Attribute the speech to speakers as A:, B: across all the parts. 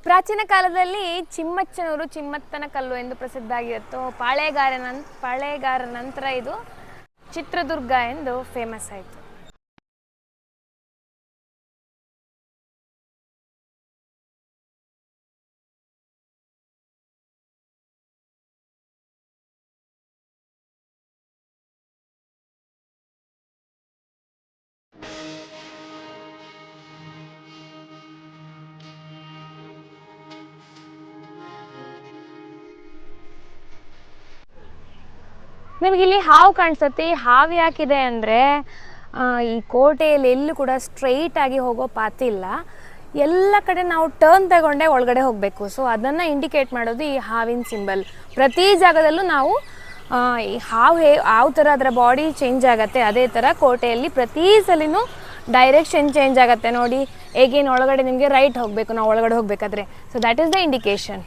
A: ಪ್ರಾಚೀನ ಕಾಲದಲ್ಲಿ ಚಿಮ್ಮಚ್ಚನೂರು ಚಿಮ್ಮತ್ತನ ಕಲ್ಲು ಎಂದು ಪ್ರಸಿದ್ಧ ಆಗಿತ್ತು. ಪಾಳೆಗಾರ ನಂತರ ಇದು ಚಿತ್ರದುರ್ಗ ಎಂದು ಫೇಮಸ್ ಆಯಿತು. ನಿಮಗಿಲ್ಲಿ ಹಾವು ಕಾಣಿಸುತ್ತೆ. ಈ ಹಾವು ಯಾಕಿದೆ ಅಂದರೆ ಈ ಕೋಟೆಯಲ್ಲಿ ಎಲ್ಲೂ ಕೂಡ ಸ್ಟ್ರೈಟ್ ಆಗಿ ಹೋಗೋ ಪಾತಿ ಇಲ್ಲ. ಎಲ್ಲ ಕಡೆ ನಾವು ಟರ್ನ್ ತಗೊಂಡೆ ಒಳಗಡೆ ಹೋಗಬೇಕು. ಸೊ ಅದನ್ನು ಇಂಡಿಕೇಟ್ ಮಾಡೋದು ಈ ಹಾವಿನ ಸಿಂಬಲ್. ಪ್ರತಿ ಜಾಗದಲ್ಲೂ ನಾವು ಈ ಹಾವು ಥರ ಅದರ ಬಾಡಿ ಚೇಂಜ್ ಆಗುತ್ತೆ. ಅದೇ ಥರ ಕೋಟೆಯಲ್ಲಿ ಪ್ರತಿ ಸಲಿನೂ ಡೈರೆಕ್ಷನ್ ಚೇಂಜ್ ಆಗುತ್ತೆ. ನೋಡಿ ಹೇಗೇನು ಒಳಗಡೆ ನಿಮಗೆ ರೈಟ್ ಹೋಗಬೇಕು ನಾವು ಒಳಗಡೆ ಹೋಗಬೇಕಾದ್ರೆ. So that is the indication.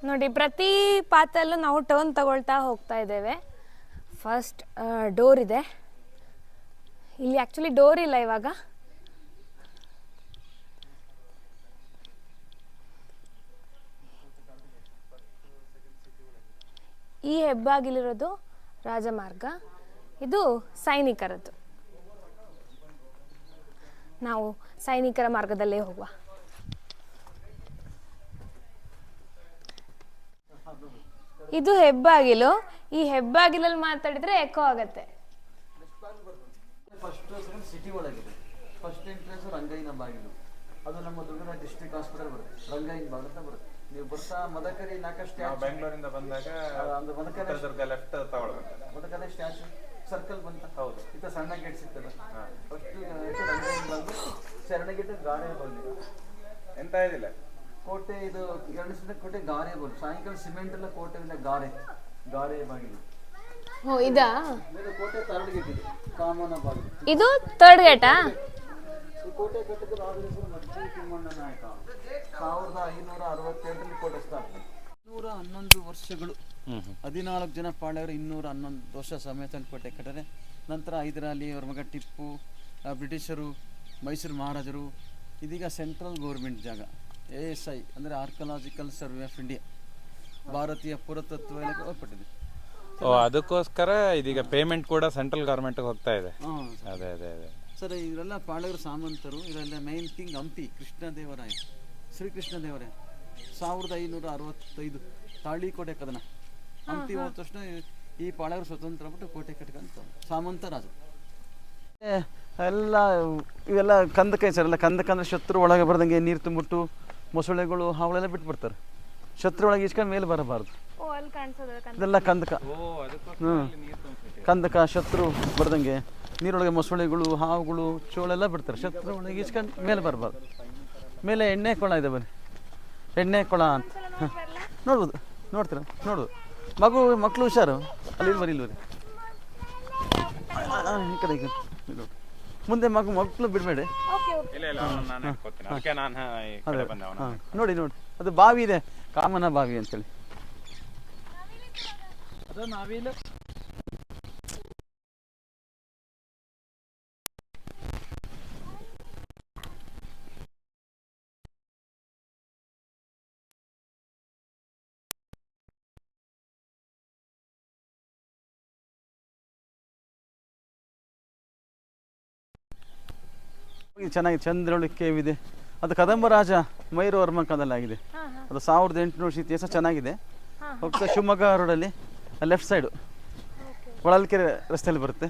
A: ನೋಡಿ ಪ್ರತಿ ಪಾತಲ್ಲೂ ನಾವು ಟರ್ನ್ ತಗೊಳ್ತಾ ಹೋಗ್ತಾ ಇದ್ದೇವೆ. ಫಸ್ಟ್ ಡೋರ್ ಇದೆ. ಇಲ್ಲಿ ಆ್ಯಕ್ಚುಲಿ ಡೋರ್ ಇಲ್ಲ ಇವಾಗ. ಈ ಹೆಬ್ಬಾಗಿಲಿರೋದು ರಾಜಮಾರ್ಗ. ಇದು ಸೈನಿಕರದ್ದು. ನಾವು ಸೈನಿಕರ ಮಾರ್ಗದಲ್ಲೇ ಹೋಗುವ. ಇದು ಹೆಬ್ಬಾಗಿಲು. ಈ ಹೆಬ್ಬಾಗಿಲಲ್ಲಿ ಮಾತಾಡಿದ್ರೆ ಎಕೋ ಆಗತ್ತೆ.
B: ಸಿಟಿ ಒಳಗಿದೆ. ಫಸ್ಟ್ ಎಂಟ್ರೆನ್ಸ್ ರಂಗಯ್ಯನ ಬಾಗಿಲು. ಅದು ನಮ್ಮ ದುರ್ಗದ ಡಿಸ್ಟ್ರಿಕ್ಟ್ ಹಾಸ್ಪಿಟಲ್ ಬರುತ್ತೆ. ರಂಗಯ್ಯನ ಬಾಗಿಲು ಅಂತ ಬರುತ್ತೆ. ನೀವು ಬರ್ತಾ ಮದಕರಿ
C: ಬೆಂಗಳೂರಿಂದ ಬಂದಾಗ
B: ಮದಕರಿ ಸ್ಟ್ಯಾಚು ಸರ್ಕಲ್ ಬಂತ. ಹೌದು, ಇತ್ತ ಸಣ್ಣ ಗೇಟ್ ಸಿಗ್ತದೆ. ಫಸ್ಟ್ ರಂಗಯ್ಯನ ಬಾಗಿಲು, ಶರಣಗೇಟ್ ಗಾರೆ ಬಾಗಿಲು.
C: ಎಂತ ಇದಿಲ್ಲ
B: ಕೋಟೆ. ಇದು 2 ಕೋಟೆ ಗಾರೆ ಬಾಗಿಲು. ಸಾಯಂಕಾಲ ಸಿಮೆಂಟ್ ಎಲ್ಲ ಕೋಟೆ ಗಾರೆ ಬಾಗಿಲು.
A: ಇದಾ
B: ಕೋಟೆ ಥರ್ಡ್ ಗೇಟ್ ಇದೆ, ಕಾಮನ ಬಾಗಿಲು.
A: ಇದು ಥರ್ಡ್ ಗೇಟಾ?
B: ಕೋಟೆ ಕಟ್ಟಿದ ಮಧ್ಯ ತಿಮ್ಮಣ್ಣ ನಾಯಕ 1568 ಕೋಟೆ ಸ್ಥಾಪನೆ. 211 ವರ್ಷಗಳು, 14 ಜನ ಪಾಳ್ಯವರು 211 ವರ್ಷ ಸಮೇತ ಕೋಟೆ ಕಟ್ಟರೆ. ನಂತರ ಹೈದರಾಲಿ ಅವ್ರ ಮಗ ಟಿಪ್ಪು, ಬ್ರಿಟಿಷರು, ಮೈಸೂರು ಮಹಾರಾಜರು. ಇದೀಗ ಸೆಂಟ್ರಲ್ ಗೌರ್ಮೆಂಟ್ ಜಾಗ. ASI ಅಂದರೆ ಆರ್ಕಿಯಾಲಜಿಕಲ್ ಸರ್ವೆ ಆಫ್ ಇಂಡಿಯಾ, ಭಾರತೀಯ ಪುರಾತತ್ವ ಇಲಾಖೆ ಒಳಪಟ್ಟಿದೆ.
C: ಅದಕ್ಕೋಸ್ಕರ ಇದೀಗ ಪೇಮೆಂಟ್ ಕೂಡ ಸೆಂಟ್ರಲ್ ಗೌರ್ಮೆಂಟ್ ಹೋಗ್ತಾ ಇದೆ. ಅದೇ ಅದೇ ಅದೇ
B: ಸರ್. ಇವರೆಲ್ಲ ಪಾಳಗರ ಸಾಮಂತರು. ಇವರೆಲ್ಲ ಮೈನ್ ಕಿಂಗ್ ಹಂಪಿ ಕೃಷ್ಣದೇವರಾಯ, ಶ್ರೀಕೃಷ್ಣದೇವರಾಯ 1565 ತಾಳಿಕೋಟೆ ಕದನ. ಹಂಪಿ ಹೋದ ತಕ್ಷಣ ಈ ಪಾಳಗರ ಸ್ವತಂತ್ರ ಬಿಟ್ಟು ಕೋಟೆ ಕಟ್ಕಂತ ಸಾಮಂತ ರಾಜ. ಎಲ್ಲ ಇವೆಲ್ಲ ಕಂದಕ ಸರ್. ಎಲ್ಲ ಕಂದಕ ಅಂದರೆ ಶತ್ರು ಒಳಗೆ ಬರ್ದಂಗೆ ನೀರು ತುಂಬಿಟ್ಟು ಮೊಸಳೆಗಳು ಹಾವುಗಳೆಲ್ಲ ಬಿಟ್ಟು ಬರ್ತಾರೆ. ಶತ್ರು ಒಳಗೆ ಈಸ್ಕೊಂಡು ಮೇಲೆ ಬರಬಾರ್ದು. ಇದೆಲ್ಲ ಕಂದಕ. ಕಂದಕ ಶತ್ರು ಬರ್ದಂಗೆ ನೀರೊಳಗೆ ಮೊಸಳೆಗಳು ಹಾವುಗಳು ಚೋಳೆಲ್ಲ ಬಿಡ್ತಾರೆ. ಶತ್ರು ಒಳಗೆ ಈಸ್ಕೊಂಡು ಮೇಲೆ ಬರಬಾರ್ದು. ಮೇಲೆ ಎಣ್ಣೆ ಕೊಳ ಇದೆ, ಬನ್ನಿ ಎಣ್ಣೆ ಕೊಳ ಅಂತ ನೋಡ್ಬೋದು. ನೋಡ್ತೀರಾ? ನೋಡ್ಬೋದು. ಮಕ್ಕಳು ಹುಷಾರು. ಅಲ್ಲಿ ಬರೀ ಇಲ್ವರಿ ಈ ಕಡೆ ಮುಂದೆ ಮಕ್ಕಳು ಬಿಡಬೇಡಿ. ನೋಡಿ ಅದು ಬಾವಿ ಇದೆ, ಕಾಮನ ಬಾವಿ ಅಂತೇಳಿ. ಅದು ನಾವಿಲ್ಲ ಚೆನ್ನಾಗಿ ಚಂದ್ರವಳ್ಳಿ ಕೇವ್ ಇದೆ. ಅದು ಕದಂಬ ರಾಜ ಮೈರವರ್ಮ ಕಾಲದಲ್ಲಿ ಆಗಿದೆ. ಅದು 1800 ಇತಿಹಾಸ ಚೆನ್ನಾಗಿದೆ. ಹೋಗ್ತಾ ಶಿವಮೊಗ್ಗ ರೋಡಲ್ಲಿ ಲೆಫ್ಟ್ ಸೈಡು ಹೊಳಲ್ಕೆರೆ ರಸ್ತೆಯಲ್ಲಿ ಬರುತ್ತೆ.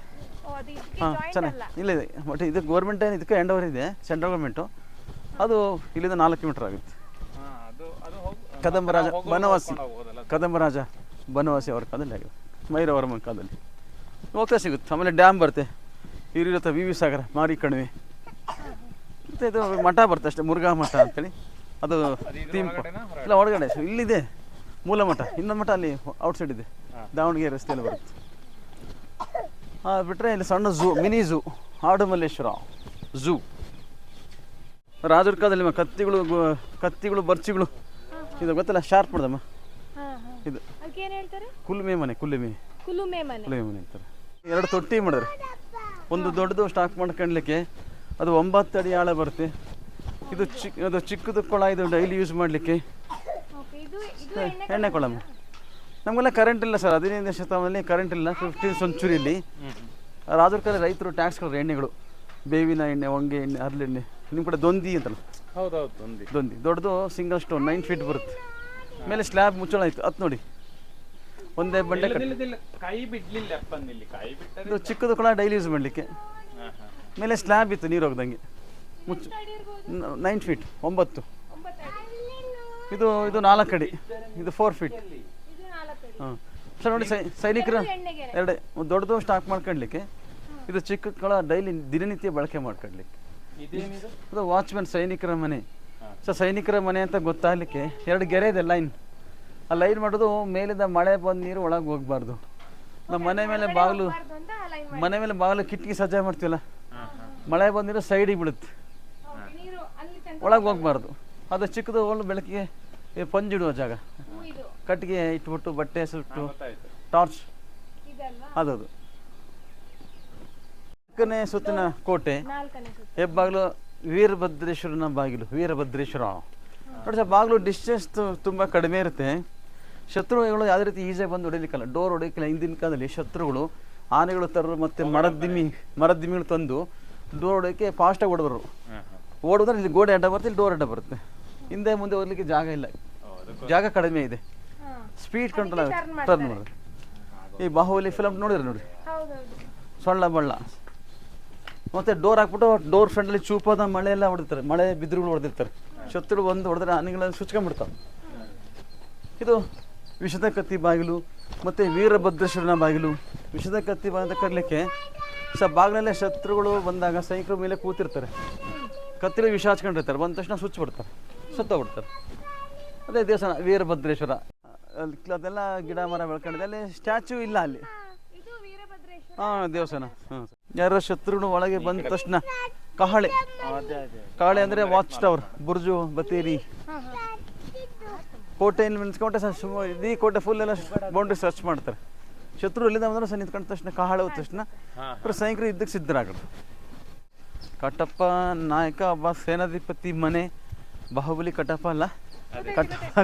B: ಚೆನ್ನಾಗಿ ಇಲ್ಲ ಇದೆ. ಬಟ್ ಇದು ಗೌರ್ಮೆಂಟ್ ಏನು ಇದಕ್ಕೆ ಹ್ಯಾಂಡ್ ಓವರ್ ಇದೆ, ಸೆಂಟ್ರಲ್ ಗೌರ್ಮೆಂಟು. ಅದು ಇಲ್ಲಿಂದ 4 ಕಿಲೋಮೀಟರ್ ಆಗುತ್ತೆ. ಕದಂಬ ರಾಜ ಬನವಾಸಿ ಅವ್ರ ಕಾಲದಲ್ಲಿ ಆಗಿದೆ, ಮೈರವರ್ಮನ ಕಾಲದಲ್ಲಿ. ಹೋಗ್ತಾ ಸಿಗುತ್ತೆ. ಆಮೇಲೆ ಡ್ಯಾಮ್ ಬರುತ್ತೆ, ಹಿರಿಯುತ್ತ ವಿ ವಿ ಸಾಗರ, ಮಾರಿ ಕಣಿವೆ. ಮತ್ತು ಇದು ಮಠ ಬರುತ್ತೆ ಅಷ್ಟೇ, ಮುರುಘಾ ಮಠ ಅಂತೇಳಿ. ಅದು ಇಲ್ಲ ಹೊರಗಡೆ ಇಲ್ಲಿದೆ ಮೂಲ ಮಠ. ಇನ್ನೊಂದು ಮಠ ಅಲ್ಲಿ ಔಟ್ಸೈಡ್ ಇದೆ, ದಾವಣಗೆರೆ ರಸ್ತೆಯಲ್ಲಿ ಬರುತ್ತೆ. ಬಿಟ್ಟರೆ ಇಲ್ಲಿ ಸಣ್ಣ zoo, mini zoo, Adumalleshwara zoo. ರಾಜರ ಕಾಲದಲ್ಲಿ ಕತ್ತಿಗಳು ಬರ್ಚಿಗಳು ಇದು ಗೊತ್ತಲ್ಲ, ಶಾರ್ಪ್ ಮಾಡ್ದಮ್ಮ. ಇದು
A: ಅದಕ್ಕೆ ಏನು ಹೇಳ್ತಾರೆ?
B: ಕುಲುಮೆ ಮನೆ, ಕುಲುಮೆ
A: ಕುಲುಮೆ ಮನೆ.
B: ಕುಲುಮೆ ಮನೆ ಅಂತಾರೆ. 2 ತೊಟ್ಟಿ ಮಾಡಿದ್ರೆ, ಒಂದು ದೊಡ್ಡದು ಸ್ಟಾಕ್ ಮಾಡ್ಕೊಳ್ಲಿಕ್ಕೆ, ಅದು 9 ಅಡಿ ಆಳ ಬರುತ್ತೆ. ಅದು ಚಿಕ್ಕದು ಕೊಳ, ಇದು ಡೈಲಿ ಯೂಸ್ ಮಾಡಲಿಕ್ಕೆ.
A: ಓಕೆ, ಇದು
B: ಎಣ್ಣೆ ಕೊಳ. ನಮಗೆಲ್ಲ ಕರೆಂಟ್ ಇಲ್ಲ ಸರ್, 15ನೇ ಶತಮಾನದಲ್ಲಿ ಕರೆಂಟ್ ಇಲ್ಲ. 15th ಸೆಂಚುರಿಯಲ್ಲಿ ರಾಜರ ಕಾಲ ರೈತರು ಟ್ಯಾಕ್ಸ್ ಕೊಡ್ತಾರೆ ಎಣ್ಣೆಗಳು, ಬೇವಿನ ಎಣ್ಣೆ, ಹೊಂಗೆ ಎಣ್ಣೆ, ಹರಳೆಣ್ಣೆ. ನಿಮ್ಮ ಕಡೆ ದೊಂದಿ ಅಂತಲ್ಲ,
C: ಹೌದೌದು,
B: ದೊಂದಿ ದೊಡ್ಡದು ಸಿಂಗಲ್ ಸ್ಟೋನ್ 9 ಫೀಟ್ ಬರುತ್ತೆ. ಮೇಲೆ ಸ್ಲ್ಯಾಬ್ ಮುಚ್ಚಳ ಆಯ್ತು, ಅದು ನೋಡಿ ಒಂದೇ ಬಂಡೆ
C: ಕೈ ಬಿಡ್ಲಿಲ್ಲ ಅಪ್ಪಂದಿಲ್ಲಿ, ಕೈ ಬಿಟ್ಟರೆ
B: ಇದು ಚಿಕ್ಕದು ಕೊಳ ಡೈಲಿ ಯೂಸ್ ಮಾಡಲಿಕ್ಕೆ. ಮೇಲೆ ಸ್ಲ್ಯಾಬ್ ಇತ್ತು ನೀರು ಹೋಗ್ದಂಗೆ, ಮುಚ್ಚು 9 ಫೀಟ್ 9. ಇದು 4 ಅಡಿ, ಇದು 4 ಫೀಟ್. ಹಾಂ ಸರ್ ನೋಡಿ, ಸೈನಿಕರ ಎರಡೇ, ಒಂದು ದೊಡ್ಡದು ಸ್ಟಾಕ್ ಮಾಡ್ಕೊಳ್ಲಿಕ್ಕೆ, ಇದು ಚಿಕ್ಕ ಕೊಳ ಡೈಲಿ ದಿನನಿತ್ಯ ಬಳಕೆ ಮಾಡ್ಕೊಳ್ಲಿಕ್ಕೆ. ಅದು ವಾಚ್ಮೆನ್, ಸೈನಿಕರ ಮನೆ. ಸೊ ಸೈನಿಕರ ಮನೆ ಅಂತ ಗೊತ್ತಾಗಲಿಕ್ಕೆ 2 ಗೆರೆ ಇದೆ, ಲೈನ್. ಆ ಲೈನ್ ಮಾಡೋದು ಮೇಲಿಂದ ಮಳೆ ಬಂದು ನೀರು ಒಳಗೆ ಹೋಗ್ಬಾರ್ದು. ನಮ್ಮ ಮನೆ ಮೇಲೆ ಬಾಗಿಲು ಕಿಟಕಿ ಸಜ್ಜೆ ಮಾಡ್ತೀವಲ್ಲ, ಮಳೆ ಬಂದ ನೀರು ಸೈಡಿಗೆ ಬೀಳುತ್ತೆ, ಒಳಗೆ ಹೋಗ್ಬಾರ್ದು. ಅದು ಚಿಕ್ಕದು ಒಳ್ಳೆ ಬೆಳಕಿಗೆ ಪಂಜಿಡುವ ಜಾಗ, ಕಟ್ಟಿಗೆ ಇಟ್ಬಿಟ್ಟು ಬಟ್ಟೆ ಸುಟ್ಟು ಟಾರ್ಚ್, ಅದದು. 4ನೇ ಸುತ್ತಿನ ಕೋಟೆ, ಹೆಬ್ಬಾಗಿಲು ವೀರಭದ್ರೇಶ್ವರನ ಬಾಗಿಲು, ವೀರಭದ್ರೇಶ್ವರ ನೋಡಿ ಸರ್. ಬಾಗಿಲು ಡಿಸ್ಟೆನ್ಸ್ ತುಂಬ ಕಡಿಮೆ ಇರುತ್ತೆ. ಶತ್ರುಗಳು ಯಾವುದೇ ರೀತಿ ಈಸಿಯಾಗಿ ಬಂದು ಹೊಡಿಲಿಕ್ಕಲ್ಲ, ಡೋರ್ ಹೊಡಿಲಿಕ್ಕಿಲ್ಲ. ಹಿಂದಿನ ಕಾಲದಲ್ಲಿ ಶತ್ರುಗಳು ಆನೆಗಳು ತರೋರು ಮತ್ತು ಮರದಿಮ್ಮಿಗಳು ತಂದು ಡೋರ್ ಹೊಡೋಕ್ಕೆ ಫಾಸ್ಟಾಗಿ ಓಡೋರು. ಓಡಿದ್ರೆ ಇಲ್ಲಿ ಗೋಡೆ ಅಡ್ಡ ಬರುತ್ತೆ, ಇಲ್ಲಿ ಡೋರ್ ಅಡ್ಡ ಬರುತ್ತೆ. ಹಿಂದೆ ಮುಂದೆ ಹೋಗ್ಲಿಕ್ಕೆ ಜಾಗ ಇಲ್ಲ, ಜಾಗ ಕಡಿಮೆ ಇದೆ. ಸ್ಪೀಡ್ ಕಂಟ್ರೋಲ್ ಆಗುತ್ತೆ, ಟರ್ನ್ ಮಾಡೋದು. ಈ ಬಾಹುಬಲಿ ಫಿಲಮ್ ನೋಡಿದ್ರೆ ನೋಡಿ, ಸೊಳ್ಳ ಬಳ್ಳ ಮತ್ತು ಡೋರ್ ಹಾಕ್ಬಿಟ್ಟು ಡೋರ್ ಫ್ರಂಟಲ್ಲಿ ಚೂಪಾದ ಮಳೆ ಎಲ್ಲ ಹೊಡಿತಾರೆ, ಮಳೆ ಬಿದ್ರುಗಳು ಹೊಡೆದಿರ್ತಾರೆ. ಶತ್ರು ಬಂದು ಹೊಡೆದ್ರೆ ಆನೆಗಳೆಲ್ಲ ಸುಚ್ಕೊಂಡ್ಬಿಡ್ತಾವೆ. ಇದು ವಿಷದ ಕತ್ತಿ ಬಾಗಿಲು ಮತ್ತು ವೀರಭದ್ರೇಶ್ವರನ ಬಾಗಿಲು. ವಿಷದ ಕತ್ತಿ ಬಾಗಿಲು ಕರಲಿಕ್ಕೆ ಬಾಗಿಲಲ್ಲೇ ಶತ್ರುಗಳು ಬಂದಾಗ ಸೈನಿಕರ ಮೇಲೆ ಕೂತಿರ್ತಾರೆ, ಕತ್ತಿಲಿ ವಿಷ ಹಚ್ಕೊಂಡಿರ್ತಾರೆ, ಬಂದ ತಕ್ಷಣ ಸ್ವಿಚ್ ಬಿಡ್ತಾರೆ, ಸತ್ತೋಗ್ಬಿಡ್ತಾರೆ. ಅದೇ ದೇವಸ್ಥಾನ ವೀರಭದ್ರೇಶ್ವರ. ಅದೆಲ್ಲ ಗಿಡ ಮರ ಬೆಳ್ಕೊಂಡಿದೆ, ಅಲ್ಲಿ ಸ್ಟ್ಯಾಚ್ಯೂ ಇಲ್ಲ ಅಲ್ಲಿ. ಹಾಂ, ದೇವಸ್ಥಾನ. ಹಾಂ, ಯಾರೋ ಶತ್ರುಗಳು ಒಳಗೆ ಬಂದ ತಕ್ಷಣ ಕಹಳೆ ಅಂದರೆ ವಾಚ್ ಟವರ್, ಬುರ್ಜು, ಬತೇರಿ, ಕೋಟೆಯನ್ನು ನಿಂತ್ಕೊಂಡ್ರೆ ಇಡೀ ಕೋಟೆ ಫುಲ್ ಎಲ್ಲ ಬೌಂಡ್ರಿ ಸರ್ಚ್ ಮಾಡ್ತಾರೆ. ಶತ್ರು ಎಲ್ಲಿಂದ ಬಂದರೂ ಸಹ ನಿಂತ್ಕೊಂಡ ತಕ್ಷಣ ಕಹಳೆ ಹೋದ ತಕ್ಷಣ ಸೈನಿಕರು ಯುದ್ಧಕ್ಕೆ ಸಿದ್ಧರಾಗರು. ಕಟ್ಟಪ್ಪ ನಾಯಕ ಒಬ್ಬ ಸೇನಾಧಿಪತಿ ಮನೆ. ಬಾಹುಬಲಿ ಕಟ್ಟಪ್ಪ ಅಲ್ಲ,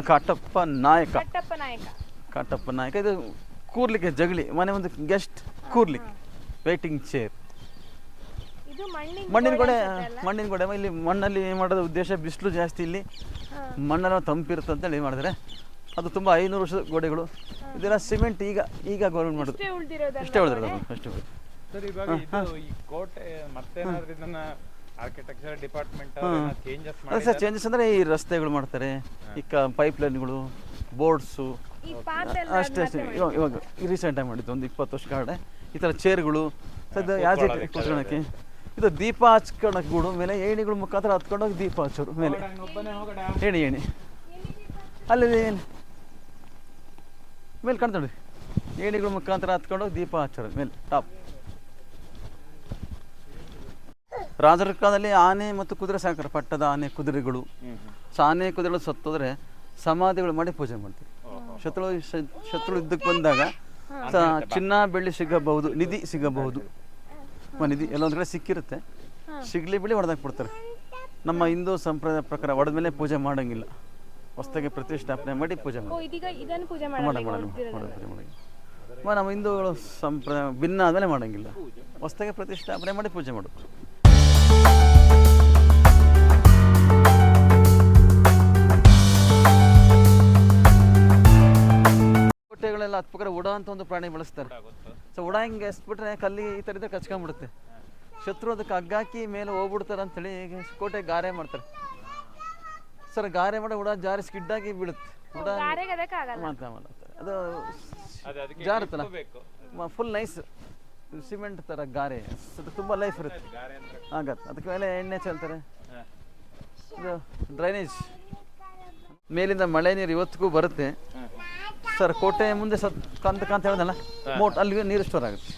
B: ಕಟ್ಟಪ್ಪ ನಾಯಕ. ಇದು ಕೂರ್ಲಿಕ್ಕೆ ಜಗಲಿ ಮನೆ, ಒಂದು ಗೆಸ್ಟ್ ಕೂರ್ಲಿಕ್ಕೆ ವೇಟಿಂಗ್ ಚೇರ್. ಮಣ್ಣಿನ ಗೋಡೆ. ಇಲ್ಲಿ ಮಣ್ಣಲ್ಲಿ ಮಾಡೋದು ಉದ್ದೇಶ, ಬಿಸಿಲು ಜಾಸ್ತಿ ಇಲ್ಲಿ, ಮಣ್ಣೆಲ್ಲ ತಂಪಿರುತ್ತೆ ಅಂತೇಳಿ ಮಾಡಿದ್ರೆ ಅದು ತುಂಬ 500 ವರ್ಷದ ಗೋಡೆಗಳು. ಇದೆಲ್ಲ ಸಿಮೆಂಟ್. ಈಗ ಗೌರ್ಮೆಂಟ್ ಮಾಡೋದು ಇಷ್ಟೇ ಉಳಿದಿರೋದು, ಅಷ್ಟು.
C: ಸರ್, ಇವಾಗ ಈ ಕೋಟೆ ಮತ್ತೇನಾದ್ರೂ ಇದನ್ನ ಆರ್ಕಿಟೆಕ್ಚರ್ ಡಿಪಾರ್ಟ್ಮೆಂಟ್
B: ಚೇಂಜಸ್ ಅಂದರೆ ಈ ರಸ್ತೆಗಳು ಮಾಡ್ತಾರೆ, ಈ ಪೈಪ್ ಲೈನ್ಗಳು, ಬೋರ್ಡ್ಸು, ಅಷ್ಟೇ. ಇವಾಗ ರೀಸೆಂಟಾಗಿ ಮಾಡಿದ್ದು ಒಂದು 20 ವರ್ಷ ಕಾಡೆ ಈ ಥರ ಚೇರ್ಗಳು, ಸದ್ಯ ಯಾಜೆ ಕೂತ್ಕೊಳ್ಳೋಕ್ಕೆ. ಇದು ದೀಪ ಹಚ್ಕೊಳಕ್ಕೆ ಗೂಡು ಮೇಲೆ ಏಣಿಗಳ ಮುಖಾಂತರ ಹತ್ಕೊಂಡೋಗಿ ದೀಪ ಹಚ್ಚೋರು ಮೇಲೆ. ಏಣಿ ಅಲ್ಲಿ ಮೇಲೆ ಕಾಣ್ತೊಂಡ್ರಿ, ಏಣಿಗಳ ಮುಖಾಂತರ ಹತ್ಕೊಂಡೋಗಿ ದೀಪ ಹಚ್ಚೋರು ಮೇಲೆ ಟಾಪ್. ರಾಜರ ಕಾಲದಲ್ಲಿ ಆನೆ ಮತ್ತು ಕುದುರೆ ಸಾಕ್ತಾರೆ, ಪಟ್ಟದ ಆನೆ, ಕುದುರೆಗಳು. ಸೊ ಆನೆ ಕುದುರೆಗಳು ಸತ್ತೋದ್ರೆ ಸಮಾಧಿಗಳು ಮಾಡಿ ಪೂಜೆ ಮಾಡ್ತಾರೆ. ಶತ್ರು ಯುದ್ಧಕ್ಕೆ ಬಂದಾಗ ಚಿನ್ನ ಬೆಳ್ಳಿ ಸಿಗಬಹುದು, ನಿಧಿ ಸಿಗಬಹುದು. ನಿಧಿ ಎಲ್ಲೊಂದು ಕಡೆ ಸಿಕ್ಕಿರುತ್ತೆ, ಸಿಗ್ಲಿ ಬಿಡಿ ಹೊಡೆದಾಕ್ಬಿಡ್ತಾರೆ. ನಮ್ಮ ಹಿಂದೂ ಸಂಪ್ರದಾಯ ಪ್ರಕಾರ ಹೊಡೆದ ಮೇಲೆ ಪೂಜೆ ಮಾಡೋಂಗಿಲ್ಲ, ಹೊಸದಾಗಿ ಪ್ರತಿಷ್ಠಾಪನೆ ಮಾಡಿ ಪೂಜೆ ಮಾಡಿ. ನಮ್ಮ ಹಿಂದೂಗಳು ಸಂಪ್ರದಾಯ ಭಿನ್ನ ಆದಮೇಲೆ ಮಾಡೋಂಗಿಲ್ಲ, ಹೊಸದಾಗಿ ಪ್ರತಿಷ್ಠಾಪನೆ ಮಾಡಿ ಪೂಜೆ ಮಾಡೋದು. ಕೋಟೆಗಳೆಲ್ಲ ಹತ್ಬೇಕಾದ್ರೆ ಉಡ ಅಂತ ಒಂದು ಪ್ರಾಣಿ ಬಳಸ್ತಾರೆ. ಸೊ ಉಡ ಹಿಂಗೆ ಎಸ್ಬಿಟ್ರೆ ಕಲ್ಲಿಗೆ ಈ ಥರ ಇದ್ರೆ ಕಚ್ಕೊಂಡ್ಬಿಡುತ್ತೆ. ಶತ್ರು ಅದಕ್ಕೆ ಹಗ್ಗಾಕಿ ಮೇಲೆ ಹೋಗ್ಬಿಡ್ತಾರೆ ಅಂತೇಳಿ ಕೋಟೆ ಗಾರೆ ಮಾಡ್ತಾರೆ. ಸರ್ ಗಾರೆ ಮಾಡಿ ಉಡ ಜಾರಿ ಸ್ಕಿಡ್ಡಾಗಿ ಬೀಳುತ್ತೆ. ಉಡ ಅದು ಜಾರುತ್ತಲ್ಲ, ಫುಲ್ ನೈಸ್ ಸಿಮೆಂಟ್ ಥರ ಗಾರೆ, ಅದು ತುಂಬ ಲೈಫ್ ಇರುತ್ತೆ, ಆಗತ್ತೆ. ಅದಕ್ಕೆ ಮೇಲೆ ಎಣ್ಣೆ ಚೆಲ್ತಾರೆ. ಇದು ಡ್ರೈನೇಜ್, ಮೇಲಿಂದ ಮಳೆ ನೀರು ಇವತ್ತಿಗೂ ಬರುತ್ತೆ. ಸರ್ ಕೋಟೆ ಮುಂದೆ ಕಾಂತ ಹೇಳಿದಲ್ಲ, ಅಲ್ಲಿಗೆ ನೀರು ಸ್ಟೋರ್ ಆಗುತ್ತೆ,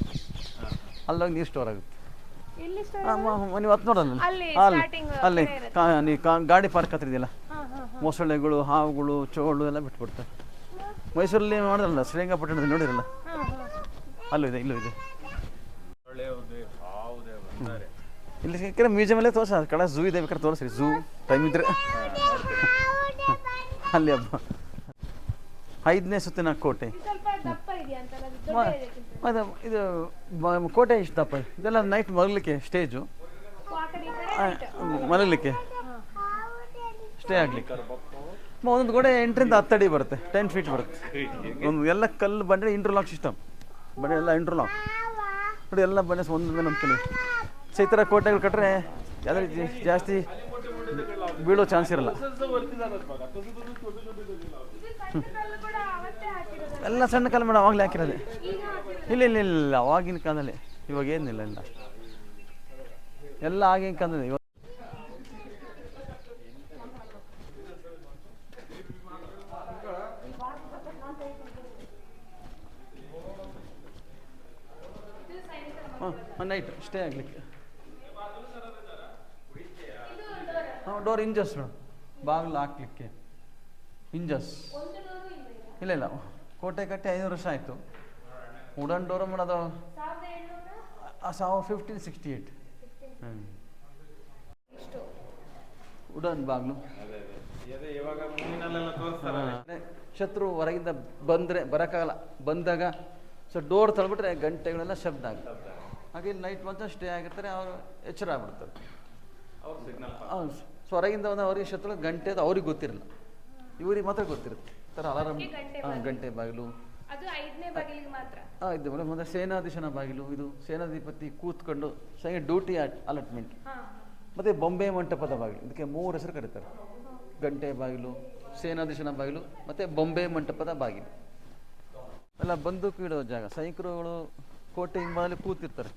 B: ಅಲ್ಲೋಗಿ ನೀರು ಸ್ಟೋರ್ ಆಗುತ್ತೆ. ನೀವು ಹತ್ತು ನೋಡಲ್ಲ, ಅಲ್ಲಿ ನೀವು ಗಾಡಿ ಪಾರ್ಕ್ ಹತ್ತಿರದಿಲ್ಲ, ಮೊಸಳೆಗಳು, ಹಾವುಗಳು, ಚೋಳು ಎಲ್ಲ ಬಿಟ್ಬಿಡ್ತಾರೆ. ಮೈಸೂರಲ್ಲಿ ಮಾಡಿದ್ರಲ್ಲ ಶ್ರೀರಂಗಪಟ್ಟಣದಲ್ಲಿ ನೋಡಿರಲ್ಲ, ಅಲ್ಲೂ ಇದೆ, ಇಲ್ಲೂ ಇದೆ. ಇಲ್ಲಿ ಸಿಕ್ಕಿದ್ರೆ ಮ್ಯೂಸಿಯಮಲ್ಲೇ ತೋರಿಸ, ಕಡೆ ಝೂ ಇದೆ, ಬೇಕಾದ್ರೆ ತೋರಿಸ್ರಿ, ಝೂ ಟೈಮ್ ಇದ್ರೆ ಅಲ್ಲಿ ಹಬ್ಬ. 5ನೇ ಸುತ್ತಿನ ಕೋಟೆ. ಅದು ಇದು ಕೋಟೆ ಇಷ್ಟು ದಪ್ಪ, ಇದೆಲ್ಲ ನೈಟ್ ಮಲಗಲಿಕ್ಕೆ ಸ್ಟೇಜು, ಮಲಗಲಿಕ್ಕೆ ಸ್ಟೇ ಆಗಲಿಕ್ಕೆ. ಒಂದೊಂದು ಗೋಡೆ 8ರಿಂದ 10 ಅಡಿ ಬರುತ್ತೆ, 10 ಫೀಟ್ ಬರುತ್ತೆ. ಒಂದು ಎಲ್ಲ ಕಲ್ಲು ಬಂಡೆ ಇಂಟರ್ಲಾಕ್ ಸಿಸ್ಟಮ್, ಬಂಡೆ ಎಲ್ಲ ಇಂಟರ್ಲಾಕ್ ನೋಡಿ, ಎಲ್ಲ ಬಂಡೆ ಒಂದು ಮೇಲೆ ಒಂದು ಕಲ್ಲು. ಸೊ ಈ ಥರ ಕೋಟೆಗಳು ಕಟ್ಟರೆ ಯಾವುದೇ ಜಾಸ್ತಿ ಬೀಳೋ ಚಾನ್ಸ್ ಇರಲ್ಲ. ಎಲ್ಲ ಸಣ್ಣ ಕಲ್ಲು ಮೇಡಮ್, ಅವಾಗಲೇ ಹಾಕಿರೋದೆ. ಇಲ್ಲ ಇಲ್ಲ ಇಲ್ಲ, ಅವಾಗಿನ ಕಾಲದಲ್ಲಿ, ಇವಾಗ ಏನಿಲ್ಲ, ಇಲ್ಲ ಎಲ್ಲ ಆಗಿನ ಕಾಲದಲ್ಲಿ. ಇವಾಗ ನೈಟ್ ಸ್ಟೇ ಆಗಲಿಕ್ಕೆ. ಡೋರ್ ಇಂಜಸ್ ಮೇಡಮ್, ಬಾಗಿಲು ಹಾಕ್ಲಿಕ್ಕೆ ಇಂಜಸ್. ಇಲ್ಲ ಇಲ್ಲ, ಕೋಟೆ ಕಟ್ಟಿ 500 ವರ್ಷ ಆಯಿತು. ವುಡನ್ ಡೋರ್ ಮಾಡೋದು 1568. ವುಡನ್ ಬಾಗಿಲು. ಶತ್ರು ಹೊರಗಿಂದ ಬಂದರೆ ಬರೋಕ್ಕಾಗಲ್ಲ, ಬಂದಾಗ ಸೊ ಡೋರ್ ತಳ್ಬಿಟ್ರೆ ಗಂಟೆಗಳೆಲ್ಲ ಶಬ್ದ ಆಗುತ್ತೆ. ಹಾಗೆ ಇಲ್ಲಿ ನೈಟ್ ಮಾತ್ರ ಸ್ಟೇ ಆಗಿರ್ತಾರೆ, ಅವರು ಎಚ್ಚರ ಆಗ್ಬಿಡ್ತಾರೆ. ಸೊ ಹೊರಗಿಂದ ಅವ್ರಿಗೆ ಶತ್ರು ಗಂಟೆ ಅದು ಅವ್ರಿಗೆ ಗೊತ್ತಿರಲ್ಲ, ಇವ್ರಿಗೆ ಮಾತ್ರ ಗೊತ್ತಿರುತ್ತೆ. ಥರ ಅಲಾರಾಮ್, ಗಂಟೆ ಬಾಗಿಲು ಇದು ಮೇಡಮ್. ಮತ್ತು ಸೇನಾಧೀಶನ ಬಾಗಿಲು, ಇದು ಸೇನಾಧಿಪತಿ ಕೂತ್ಕೊಂಡು ಡ್ಯೂಟಿ ಅಲಾಟ್ಮೆಂಟ್. ಮತ್ತು ಬೊಂಬೆ ಮಂಟಪದ ಬಾಗಿಲು, ಇದಕ್ಕೆ 3 ಹೆಸರು ಕರೀತಾರೆ: ಗಂಟೆ ಬಾಗಿಲು, ಸೇನಾಧೀಶನ ಬಾಗಿಲು, ಮತ್ತು ಬೊಂಬೆ ಮಂಟಪದ ಬಾಗಿಲು. ಎಲ್ಲ ಬಂದೂಕು ಇಡೋ ಜಾಗ. ಸೈನಿಕರುಗಳು ಕೋಟೆ ಹಿಂಬಾಲಿ ಕೂತಿರ್ತಾರೆ,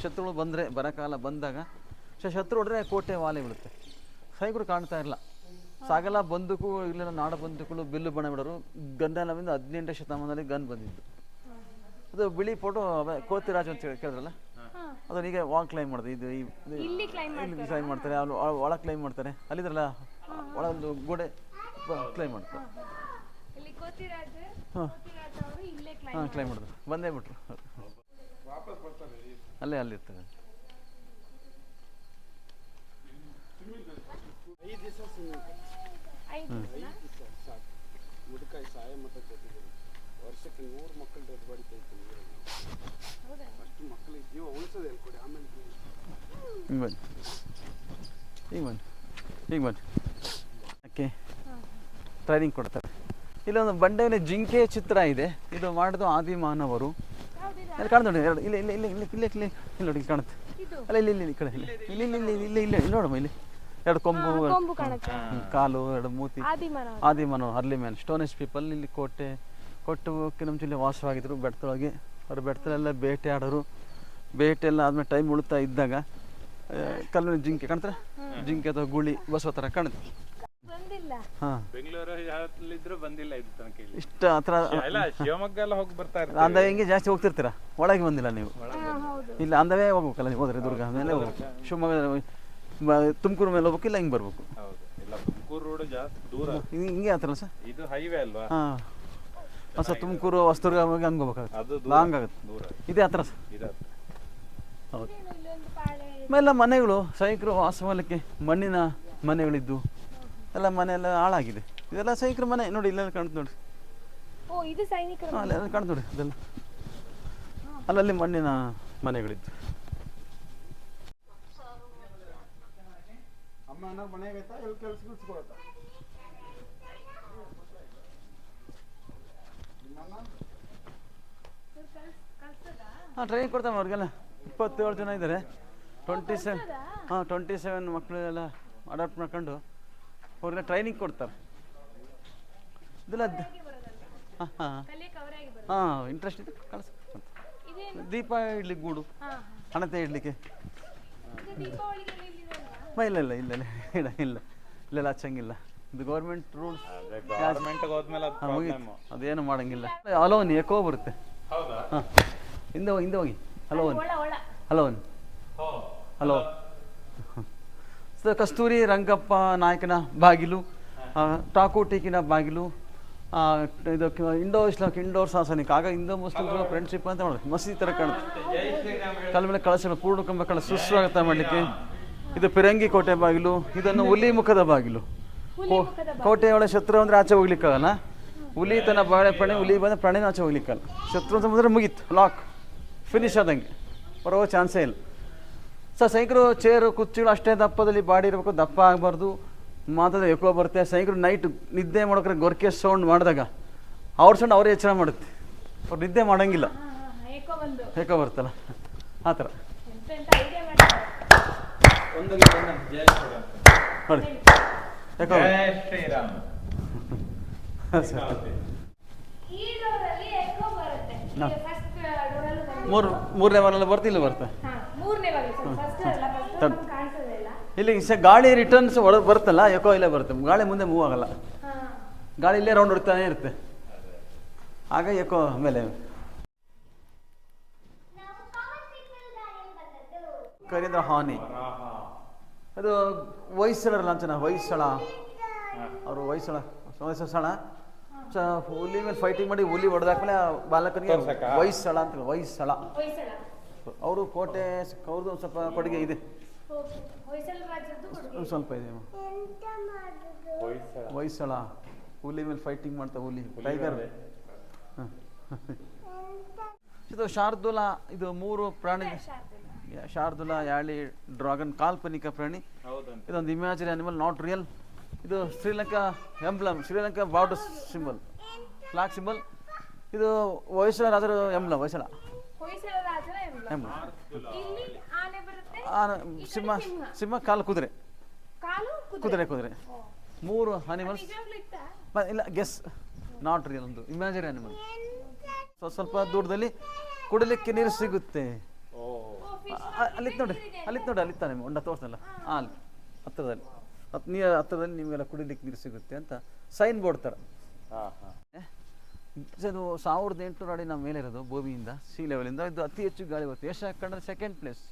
B: ಶತ್ರುಗಳು ಬಂದರೆ ಬರಕಾಲ ಬಂದಾಗ ಶತ್ರು ಹೊಡೆದ್ರೆ ಕೋಟೆ ವಾಲೆ ಬೀಳುತ್ತೆ. ಸೈನಿಕರು ಕಾಣ್ತಾ ಇರಲ್ಲ, ಸಾಗೆಲ್ಲ ಬಂದೂಕು ಇಲ್ಲೆಲ್ಲ ನಾಡ ಬಂದೂಕುಗಳು, ಬಿಲ್ಲು ಬಣ ಬಿಡೋರು. ಗನ್ನೆಲ್ಲವಿಂದ 18ನೇ ಶತಮಾನದಲ್ಲಿ ಗನ್ ಬಂದಿದ್ದು. ಅದು ಬಿಳಿ ಫೋಟೋ ಕೋತಿರಾಜ್ ಅಂತ ಕೇಳಿದ್ರಲ್ಲ, ಅದನ್ನ ಈಗ ವಾಲ್ ಕ್ಲೈಮ್ ಮಾಡೋದು. ಇಲ್ಲಿ ಕ್ಲೈಮ್ ಮಾಡ್ತಾರೆ, ಅವ್ರು ಒಳ ಕ್ಲೈಮ್ ಮಾಡ್ತಾರೆ. ಅಲ್ಲಿದ್ರಲ್ಲ ಒಳಗೊಂದು ಗೋಡೆ ಕ್ಲೈಮ್ ಮಾಡ್ತಾರೆ. ಹಾಂ ಕ್ಲೈಮ್ ಮಾಡಿದ್ರು, ಬಂದೇ ಬಿಟ್ರು, ಅಲ್ಲೇ ಅಲ್ಲಿರ್ತದೆ.
D: ವರ್ಷಕ್ಕೆ 100 ಮಕ್ಕಳು ಡೆಡ್ ಬಾಡಿ ತೆಗಿತೀನಿ. ಅಷ್ಟು ಮಕ್ಕಳಿಗೆ ಜೀವ ಉಳಿಸೋದು ಹೇಳ್ಕೊಡಿ. ಆಮೇಲೆ
B: ಈಗ ಬನ್ನಿ ಓಕೆ, ಟ್ರೈನಿಂಗ್ ಕೊಡ್ತಾರೆ. ಇಲ್ಲೊಂದು ಬಂಡೆಯಲ್ಲಿ ಜಿಂಕೆ ಚಿತ್ರ ಇದೆ. ಇದು ಮಾಡಿದ್ದು ಆದಿಮಾನವರು. ಅಲ್ಲಿ ಕಾಣ್ತದೆ ನೋಡಿ, ಎರಡು ಇಲ್ಲಿ ನೋಡಿ ಕಾಣುತ್ತೆ. ಅಲ್ಲ ಇಲ್ಲಿ ಈ ಕಡೆ ಇಲ್ಲಿ ನೋಡಮ್ಮ, ಇಲ್ಲಿ 2 ಕೊಂಬು, ಕಾಲು, 2 ಮೂತಿ. ಆದಿಮಾನವ, ಅರ್ಲಿ ಮ್ಯಾನ್, ಸ್ಟೋನೇಜ್ ಪೀಪಲ್. ಇಲ್ಲಿ ಕೊಟ್ಟಕ್ಕೆ ನಮ್ಮ ಜಿಲ್ಲೆ ವಾಸವಾಗಿದ್ರು ಬೆಟ್ಟದೊಳಗೆ. ಅವರು ಬೆಟ್ಟದಲ್ಲೆಲ್ಲ ಬೇಟೆ ಆಡೋರು. ಬೇಟೆ ಎಲ್ಲ ಆದ್ಮೇಲೆ ಟೈಮ್ ಉಳಿತಾ ಇದ್ದಾಗ ಕಲ್ಲು ಜಿಂಕೆ ಕಾಣ್ತಾರೆ, ಜಿಂಕೆ ಅಥವಾ ಗುಳಿ ಬಸವ ಥರ ಕಾಣುತ್ತೆ. ಇಷ್ಟ ಹತ್ರ ಅಂದವೇ ಹಿಂಗೆ ಜಾಸ್ತಿ ಹೋಗ್ತಿರ್ತೀರಾ, ಒಳಗೆ ಬಂದಿಲ್ಲ ನೀವು. ಇಲ್ಲ ಅಂದವೇ ಹೋಗ್ಬೇಕಲ್ಲ ನೀವು, ಹೋದ್ರೆ ದುರ್ಗ ಮೇಲೆ ಹೋಗ್ಬೇಕು, ಶಿವಮೊಗ್ಗ ತುಮಕೂರು ಮೇಲೆ ಹೋಗ್ಬೇಕು, ಇಲ್ಲ ಹಿಂಗೆ ಬರ್ಬೇಕು. ಹಿಂಗೆ ಆತಲ್ಲ ಸರ್,
C: ಇದು ಹೈವೇ ಅಲ್ವಾ?
B: ಹಾಂ ಸರ್, ತುಮಕೂರು ಹೊಸದುರ್ಗ ಹೋಗಿ ಹಂಗೆ ಹೋಗ್ಬೇಕಾಗುತ್ತೆ, ಲಾಂಗ್ ಆಗುತ್ತೆ. ಇದೇ ಹತ್ರ ಸರ್. ಹೌದು. ಆಮೇಲೆ ಮನೆಗಳು, ಸೈನಿಕರು ವಾಸಮಾಲಕ್ಕೆ ಮಣ್ಣಿನ ಮನೆಗಳಿದ್ದು ಎಲ್ಲ ಮನೆಯೆಲ್ಲ ಹಾಳಾಗಿದೆ. ಇದೆಲ್ಲ ಸೈನಿಕರ ಮನೆ ನೋಡಿ, ಇಲ್ಲೆಲ್ಲ ಕಾಣ್ತು ನೋಡಿ. ಅಲ್ಲೆಲ್ಲ ಕಾಣ್ತು ನೋಡಿ, ಅದೆಲ್ಲ ಅಲ್ಲಲ್ಲಿ ಮಣ್ಣಿನ ಮನೆಗಳಿದ್ದು. ಹಾಂ ಟ್ರೈನಿಂಗ್ ಕೊಡ್ತಾವೆ ಅವ್ರಿಗೆಲ್ಲ. 27 ಜನ ಇದ್ದಾರೆ. 27 ಮಕ್ಕಳೆಲ್ಲ ಅಡಾಪ್ಟ್ ಮಾಡ್ಕೊಂಡು ಅವ್ರಿಗೆ ಟ್ರೈನಿಂಗ್ ಕೊಡ್ತಾರೆ. ಇದೆಲ್ಲ ಹಾಂ ಇಂಟ್ರೆಸ್ಟ್ ಇದೆ, ಕಳಿಸ್. ದೀಪ ಇಡ್ಲಿಕ್ಕೆ ಗೂಡು, ಹಣತೆ ಇಡ್ಲಿಕ್ಕೆ. ಇಲ್ಲೆಲ್ಲ ಹಚ್ಚಂಗಿಲ್ಲ. ಇದು ಗೌರ್ಮೆಂಟ್ ರೂಲ್ಸ್. ಅದೇನು ಮಾಡಂಗಿಲ್ಲ. ಅಲೋನ್ ಎಕೋ ಬರುತ್ತೆ. ಹಾಂ ಹಿಂದೆ ಹೋಗಿ ಹಲೋನ್. ಕಸ್ತೂರಿ ರಂಗಪ್ಪ ನಾಯಕನ ಬಾಗಿಲು, ಟಾಕು ಟೀಕಿನ ಬಾಗಿಲು, ಇದು ಇಂಡೋರ್ ಸಾಸನಿಕ, ಆಗ ಹಿಂದೂ ಮುಸ್ಲಿಮ್ಗಳ ಫ್ರೆಂಡ್ಶಿಪ್ ಅಂತ ಮಾಡೋದು. ಮಸೀದಿ ಥರ ಕಾಣುತ್ತೆ. ಕಲ್ ಮೇಲೆ ಕಳಶ ಪೂರ್ಣ ಕಂಬ ಕಳ ಸುಸ್ವಾಗತ ಮಾಡಲಿಕ್ಕೆ. ಇದು ಪಿರಂಗಿ ಕೋಟೆ ಬಾಗಿಲು, ಇದನ್ನು ಹುಲಿ ಮುಖದ ಬಾಗಿಲು. ಕೋಟೆಯೊಳಗೆ ಶತ್ರು ಅಂದರೆ ಆಚೆ ಹೋಗ್ಲಿಕ್ಕಾಗಲ್ಲ. ಹುಲಿ ತನ್ನ ಬಾಳೆಪಣೆ, ಹುಲಿ ಬಂದರೆ ಪ್ರಾಣಿನ ಆಚೆ ಹೋಗ್ಲಿಕ್ಕಲ್ಲ. ಶತ್ರು ಅಂತ ಬಂದರೆ ಮುಗೀತು, ಲಾಕ್, ಫಿನಿಶ್ ಆದಂಗೆ, ಬರೋ ಚಾನ್ಸೇ ಇಲ್ಲ. ಸೈನಿಕರು ಚೇರು ಕುರ್ಚಿಗಳು ಅಷ್ಟೇ ದಪ್ಪದಲ್ಲಿ ಬಾಡಿ ಇರಬೇಕು, ದಪ್ಪ ಆಗಬಾರ್ದು. ಮಾತಾಡ ಎಕೋ ಬರುತ್ತೆ. ಸೈನಿಕರು ನೈಟ್ ನಿದ್ದೆ ಮಾಡೋಕ್ರೆ ಗೊರ್ಕೆ ಸೌಂಡ್ ಮಾಡಿದಾಗ ಅವ್ರ ಸೌಂಡ್ ಅವರೇ ಎಚ್ಚರ ಮಾಡುತ್ತೆ. ಅವ್ರು ನಿದ್ದೆ ಮಾಡೋಂಗಿಲ್ಲ, ಏಕೋ ಬರ್ತಲ್ಲ ಆ ಥರ. ನೋಡಿ ಯಾಕೋ ಮೂರನೇ ವಾರಲ್ಲಿ ಬರ್ತಿಲ್ಲ ಬರ್ತಾ ಇಲ್ಲಿ ಗಾಳಿ ರಿಟರ್ನ್ಸ್ ಒಳಗೆ ಬರುತ್ತಲ್ಲ, ಎಕೋ ಇಲ್ಲೇ ಬರುತ್ತೆ. ಗಾಳಿ ಮುಂದೆ ಮೂವ್ ಆಗಲ್ಲ, ಗಾಳಿ ಇಲ್ಲೇ ರೌಂಡ್ ಹೊಡಿತಾನೆ ಇರುತ್ತೆ. ಆಗ ಎಕೋ ಮೇಲೆ ಕರೀಂದ್ರ ಹಾನಿ. ಅದು ಹೊಯ್ಸಳರ ಲಾಂಛನ, ಹೊಯ್ಸಳ ಅವರು, ಹೊಯ್ಸಳ ಹುಲಿ ಮೇಲೆ ಫೈಟಿಂಗ್ ಮಾಡಿ ಹುಲಿ ಹೊಡೆದಾದ್ಮೇಲೆ ಬಾಲಕನಿಗೆ ಹೊಯ್ಸಳ ಅಂತ, ಹೊಯ್ಸಳ ಅವರು ಕೋಟೆ, ಅವ್ರದ್ದು ಸ್ವಲ್ಪ ಕೊಡುಗೆ ಇದೆ, ಸ್ವಲ್ಪ ಇದೆ. ಹೊಯ್ಸಳ ಹುಲಿ ಮೇಲೆ ಫೈಟಿಂಗ್ ಮಾಡ್ತಾ, ಹುಲಿ ಟೈಗರ್. ಇದು ಶಾರ್ದುಲ, ಇದು 3 ಪ್ರಾಣಿ. ಶಾರ್ದುಲ, ಯಾಳಿ, ಡ್ರಾಗನ್ ಕಾಲ್ಪನಿಕ ಪ್ರಾಣಿ. ಇದೊಂದು ಇಮ್ಯಾಜಿನರಿ ಅನಿಮಲ್, ನಾಟ್ ರಿಯಲ್. ಇದು Sri Lanka emblem, Sri Lanka border symbol, flag symbol. ಇದು ಹೊಯ್ಸಳ ರಾಜರ ಎಂಬ್ಲಮ್, ಹೊಯ್ಸಳ ಸಿಂಹ, ಕಾಲು ಕುದುರೆ, ಕುದುರೆ 3 ಅನಿಮಲ್ಸ್. ಇಲ್ಲ, ಗೆಸ್, ನಾಟ್ ರಿಯಲ್, ಒಂದು ಇಮ್ಯಾಜಿನರಿ ಅನಿಮಲ್. ಸ್ವಲ್ಪ ದೂರದಲ್ಲಿ ಕುಡಿಲಿಕ್ಕೆ ನೀರು ಸಿಗುತ್ತೆ. ಅಲ್ಲಿತ್ತು ನೋಡಿ, ಅಲ್ಲಿತ್ತಾನೆ ಹೊಂಡ ತೋರಿಸಲ್ಲ, ಅಲ್ಲಿ ಹತ್ತಿರದಲ್ಲಿ, ಹತ್ತಿರದಲ್ಲಿ ನಿಮಗೆಲ್ಲ ಕುಡಿಲಿಕ್ಕೆ ನೀರು ಸಿಗುತ್ತೆ ಅಂತ ಸೈನ್ ಬೋರ್ಡ್ ಥರ. ಇದು 1800 ಅಡಿ ನಾವು ಮೇಲೆ ಇರೋದು ಭೂಮಿಯಿಂದ, ಸಿ ಲೆವೆಲಿಂದ. ಇದು ಅತಿ ಹೆಚ್ಚು ಗಾಳಿ ಬರುತ್ತೆ. ಏಷ್ಯಾ ಖಂಡದ 2nd ಪ್ಲೇಸ್,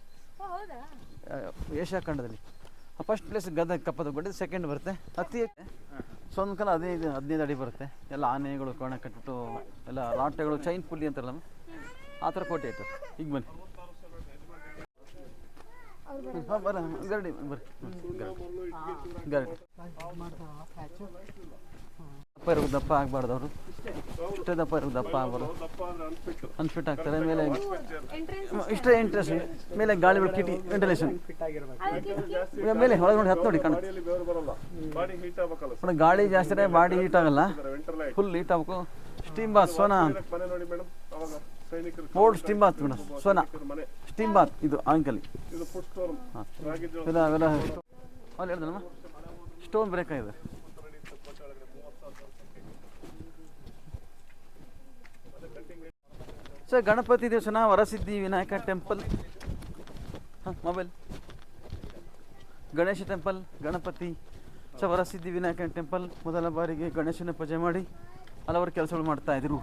B: ಏಷ್ಯಾ ಖಂಡದಲ್ಲಿ. ಫಸ್ಟ್ ಪ್ಲೇಸ್ ಗದಗ ಕಪ್ಪದಗುಡ್ಡ, 2nd ಬರುತ್ತೆ. ಅತಿ ಒಂದು ಕಾಲ 15 ಅಡಿ ಬರುತ್ತೆ. ಎಲ್ಲ ಆನೆಗಳು ಕೋಣ ಕಟ್ಬಿಟ್ಟು, ಎಲ್ಲ ರಾಟೆಗಳು, ಚೈನ್ ಪುಲ್ಲಿ ಅಂತಾರಲ್ಲ, ಆ ಥರ ಕೋಟೆ ಇತ್ತು. ಈಗ ಬನ್ನಿ, ಬರ್ರಿ ದಪ್ಪ ಇರೋದು, ದಪ್ಪ ಆಗಬಾರ್ದು. ಅವರು ಇಷ್ಟೇ ದಪ್ಪ ಇರೋದು, ದಪ್ಪ ಆಗಬಾರ್ದು, ಅನ್ಫಿಟ್ ಆಗ್ತಾರೆ. ಮೇಲೆ ಇಷ್ಟೇ ಇಂಟ್ರೆಸ್ಟ್, ಮೇಲೆ ಗಾಳಿ ಕಿಟಿ ವೆಂಟಿಲೇಷನ್ ಮೇಲೆ ಒಳಗೆ ನೋಡಿ, ಹತ್ತು ನೋಡಿ ಕಾಣುತ್ತೆ. ಗಾಳಿ ಜಾಸ್ತಿ ಆದರೆ ಬಾಡಿ ಹೀಟ್ ಆಗಲ್ಲ, ಫುಲ್ ಹೀಟ್ ಆಗಬೇಕು. Steam Baat, Sona old steam Baat madam, Sona steam Baat. ಇದು ಆಂಕಲಿ ಅವೆಲ್ಲ ಅಲ್ಲಿ ಹೇಳ್ದಲ್ಲಮ್ಮ, ಸ್ಟೋನ್ ಬ್ರೇಕ್ ಆಗಿದೆ. ಸರ್, ಗಣಪತಿ ದೇವಸ್ಥಾನ, Varasiddhi Vinayaka temple. Mobile, Ganesha temple, Ganapati. Varasiddhi Vinayaka temple ಮೊದಲ ಬಾರಿಗೆ ಗಣೇಶನ ಪೂಜೆ ಮಾಡಿ ಹಲವಾರು ಕೆಲಸಗಳು ಮಾಡ್ತಾ ಇದ್ರು.